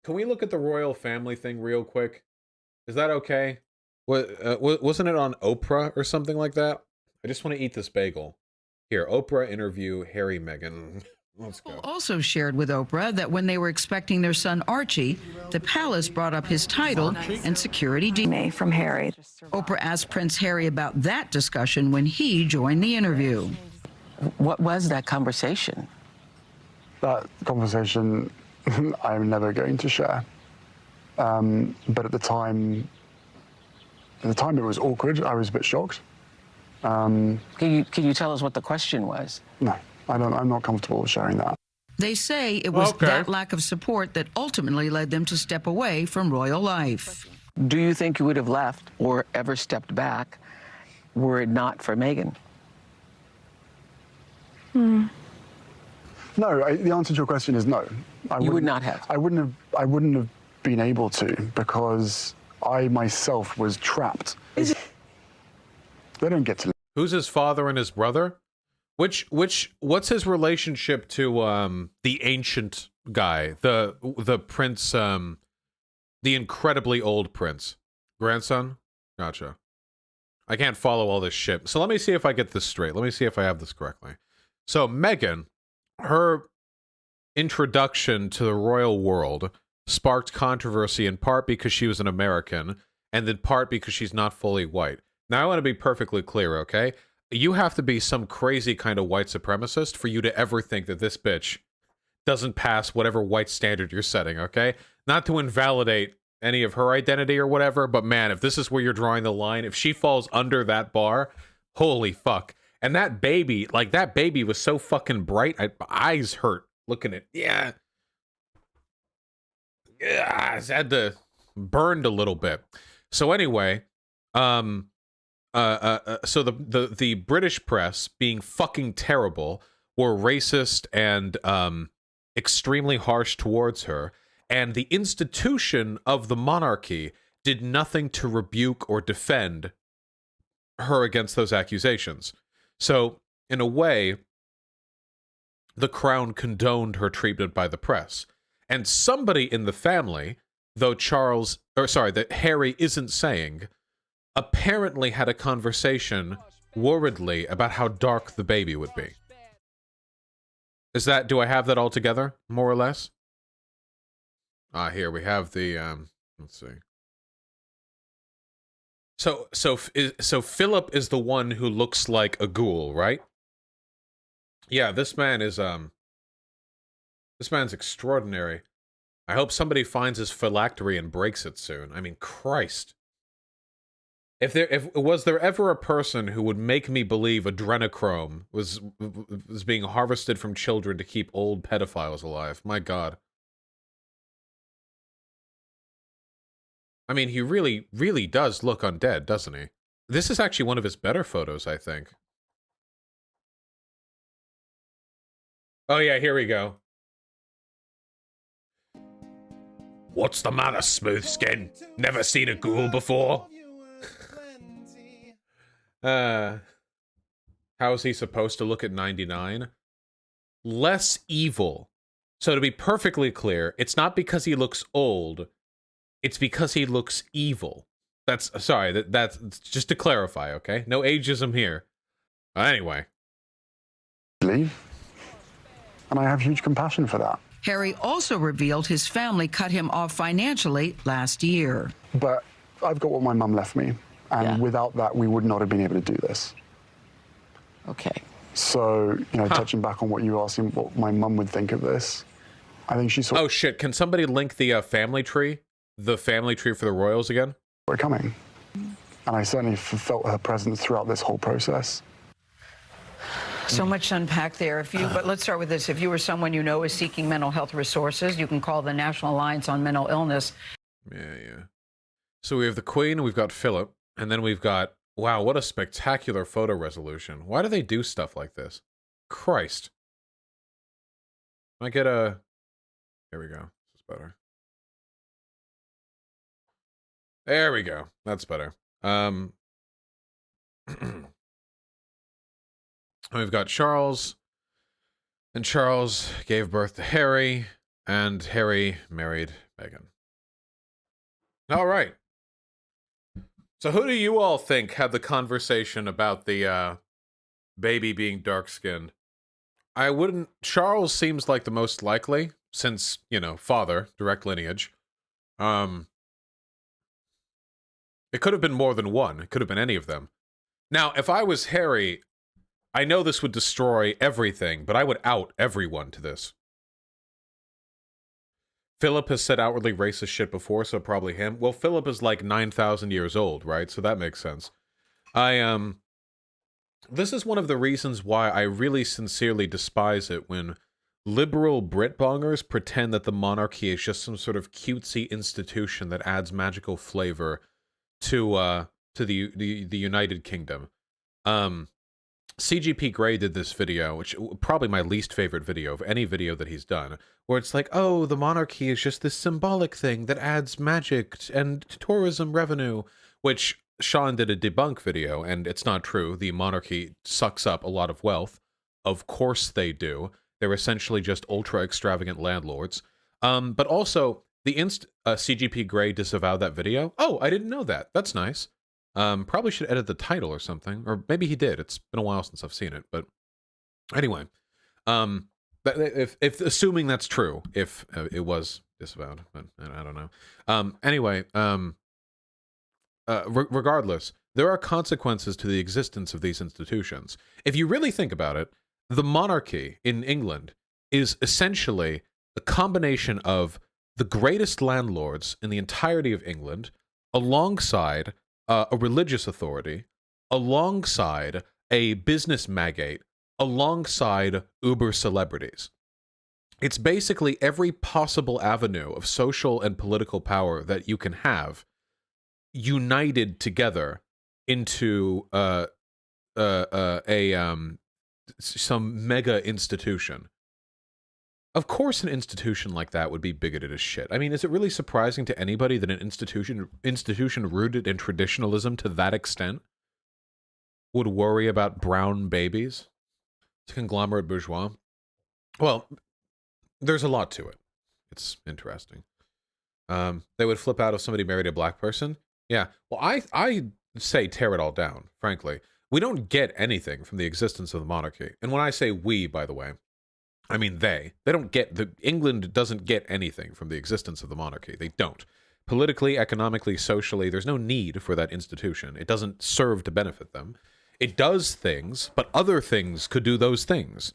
Can we look at the royal family thing real quick? Is that okay? Wasn't it on Oprah or something like that? I just want to eat this bagel. Here, Oprah interview Harry Meghan. Let's go. Also shared with Oprah that when they were expecting their son Archie, the palace brought up his title and security DNA from Harry. Oprah asked Prince Harry about that discussion when he joined the interview. What was that conversation? That conversation I'm never going to share. But at the time it was awkward. I was a bit shocked. Can you tell us what the question was? No, I'm not comfortable sharing that. They say it was that lack of support that ultimately led them to step away from royal life. Do you think you would have left or ever stepped back were it not for Meghan? No, the answer to your question is no. You would not have. I wouldn't have been able to because I myself was trapped. They don't get to. Who's his father and his brother? What's his relationship to the ancient guy, the prince, the incredibly old prince? Grandson? Gotcha. I can't follow all this shit. So let me see if I get this straight. Let me see if I have this correctly. So Meghan, her introduction to the royal world sparked controversy in part because she was an American and in part because she's not fully white. Now, I want to be perfectly clear, okay? You have to be some crazy kind of white supremacist for you to ever think that this bitch doesn't pass whatever white standard you're setting, okay? Not to invalidate any of her identity or whatever, but man, if this is where you're drawing the line, if she falls under that bar, holy fuck. And that baby, like, that baby was so fucking bright, my eyes hurt looking at, yeah, I had to burned a little bit. So anyway, so the British press, being fucking terrible, were racist and extremely harsh towards her, and the institution of the monarchy did nothing to rebuke or defend her against those accusations. So, in a way, the crown condoned her treatment by the press. And somebody in the family, though that Harry isn't saying, apparently had a conversation worriedly about how dark the baby would be. Do I have that all together, more or less? Here we have the, let's see. So Philip is the one who looks like a ghoul, right? Yeah, this man's extraordinary. I hope somebody finds his phylactery and breaks it soon. I mean, Christ. Was there ever a person who would make me believe adrenochrome was being harvested from children to keep old pedophiles alive? My God. I mean, he really, really does look undead, doesn't he? This is actually one of his better photos, I think. Oh yeah, here we go. What's the matter, smooth skin? Never seen a ghoul before? How is he supposed to look at 99? Less evil. So to be perfectly clear, it's not because he looks old, it's because he looks evil. That's just to clarify, okay? No ageism here. Anyway. Leave. And I have huge compassion for that. Harry also revealed his family cut him off financially last year. But I've got what my mum left me. And without that, we would not have been able to do this. Okay. So, touching back on what you asked him, what my mum would think of this, I think she saw... Oh, shit. Can somebody link the family tree? The family tree for the royals again? We're coming. And I certainly felt her presence throughout this whole process. So much to unpack there. But let's start with this. If you or someone you know is seeking mental health resources, you can call the National Alliance on Mental Illness. Yeah. So we have the Queen, we've got Philip, and then we've got... Wow, what a spectacular photo resolution. Why do they do stuff like this? Christ. Can I get a... Here we go. This is better. There we go. That's better. We've got Charles. And Charles gave birth to Harry, and Harry married Meghan. All right. So who do you all think had the conversation about the baby being dark-skinned? I wouldn't... Charles seems like the most likely, since, you know, father, direct lineage. It could have been more than one. It could have been any of them. Now, if I was Harry, I know this would destroy everything, but I would out everyone to this. Philip has said outwardly racist shit before, so probably him. Well, Philip is like 9,000 years old, right? So that makes sense. This is one of the reasons why I really sincerely despise it when liberal Britbongers pretend that the monarchy is just some sort of cutesy institution that adds magical flavor to the United Kingdom. CGP Grey did this video, which probably my least favorite video of any video that he's done, where it's like, oh, the monarchy is just this symbolic thing that adds magic and tourism revenue, which Sean did a debunk video, and it's not true. The monarchy sucks up a lot of wealth. Of course they do. They're essentially just ultra extravagant landlords. But also, the CGP Grey disavowed that video. Oh, I didn't know that. That's nice. Probably should edit the title or something, or maybe he did. It's been a while since I've seen it, but anyway, if assuming that's true, if it was disavowed, but I don't know. Anyway, regardless, there are consequences to the existence of these institutions. If you really think about it, the monarchy in England is essentially a combination of the greatest landlords in the entirety of England, alongside a religious authority, alongside a business magnate, alongside uber celebrities. It's basically every possible avenue of social and political power that you can have united together into some mega institution. Of course an institution like that would be bigoted as shit. I mean, is it really surprising to anybody that an institution rooted in traditionalism to that extent would worry about brown babies? It's conglomerate bourgeois. Well, there's a lot to it. It's interesting. They would flip out if somebody married a black person. Yeah. Well, I say tear it all down, frankly. We don't get anything from the existence of the monarchy. And when I say we, by the way, I mean they don't get England doesn't get anything from the existence of the monarchy. They don't. Politically, economically, socially, there's no need for that institution. It doesn't serve to benefit them. It does things, but other things could do those things.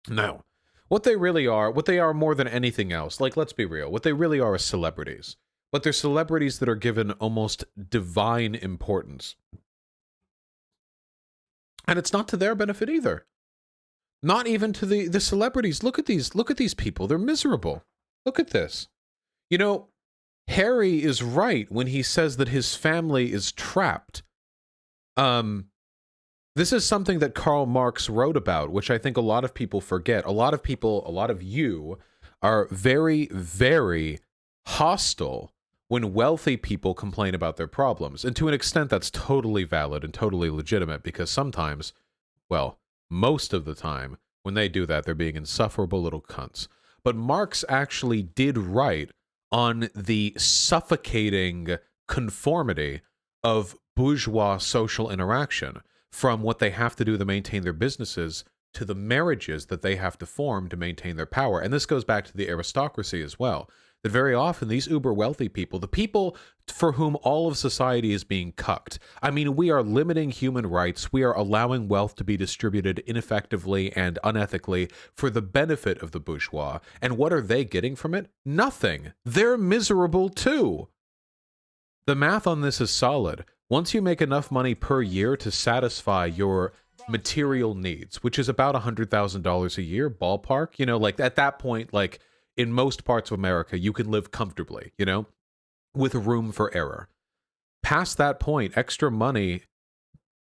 Now, what they are more than anything else, like, let's be real, what they really are is celebrities. But they're celebrities that are given almost divine importance. And it's not to their benefit either. Not even to the celebrities. Look at these people. They're miserable. Look at this. You know, Harry is right when he says that his family is trapped. This is something that Karl Marx wrote about, which I think a lot of people forget. A lot of you are very, very hostile when wealthy people complain about their problems. And to an extent, that's totally valid and totally legitimate, because sometimes, well, most of the time, when they do that, they're being insufferable little cunts. But Marx actually did write on the suffocating conformity of bourgeois social interaction, from what they have to do to maintain their businesses to the marriages that they have to form to maintain their power. And this goes back to the aristocracy as well. That very often these uber wealthy people, the people for whom all of society is being cucked. I mean, we are limiting human rights. We are allowing wealth to be distributed ineffectively and unethically for the benefit of the bourgeois. And what are they getting from it? Nothing. They're miserable too. The math on this is solid. Once you make enough money per year to satisfy your material needs, which is about $100,000 a year, ballpark, you know, like at that point, like, in most parts of America, you can live comfortably, you know, with room for error. Past that point, extra money,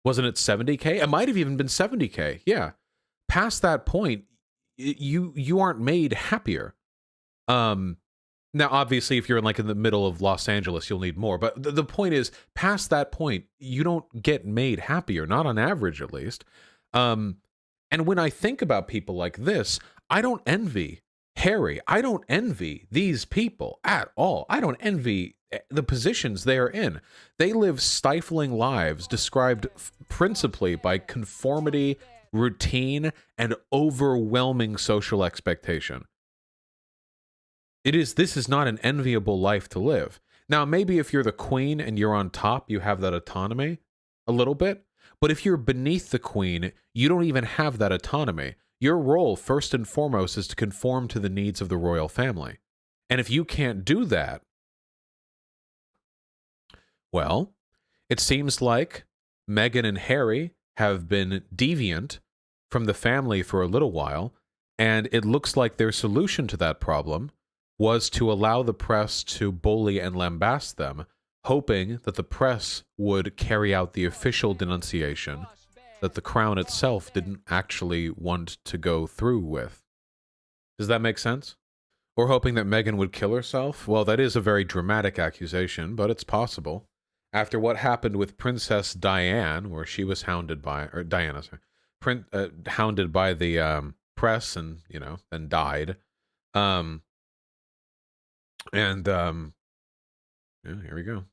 wasn't it 70K? It might have even been 70K. Yeah. Past that point, you aren't made happier. Now, obviously, if you're in the middle of Los Angeles, you'll need more. But the point is, past that point, you don't get made happier, not on average, at least. And when I think about people like this, I don't envy Harry. I don't envy these people at all. I don't envy the positions they are in. They live stifling lives described principally by conformity, routine, and overwhelming social expectation. This is not an enviable life to live. Now, maybe if you're the queen and you're on top, you have that autonomy a little bit. But if you're beneath the queen, you don't even have that autonomy. Your role, first and foremost, is to conform to the needs of the royal family. And if you can't do that, well, it seems like Meghan and Harry have been deviant from the family for a little while, and it looks like their solution to that problem was to allow the press to bully and lambast them, hoping that the press would carry out the official denunciation that the crown itself didn't actually want to go through with. Does that make sense? Or hoping that Meghan would kill herself? Well, that is a very dramatic accusation, but it's possible. After what happened with Princess Diane, where she was hounded by, or Diana, sorry, hounded by the press and, then died. Yeah, here we go.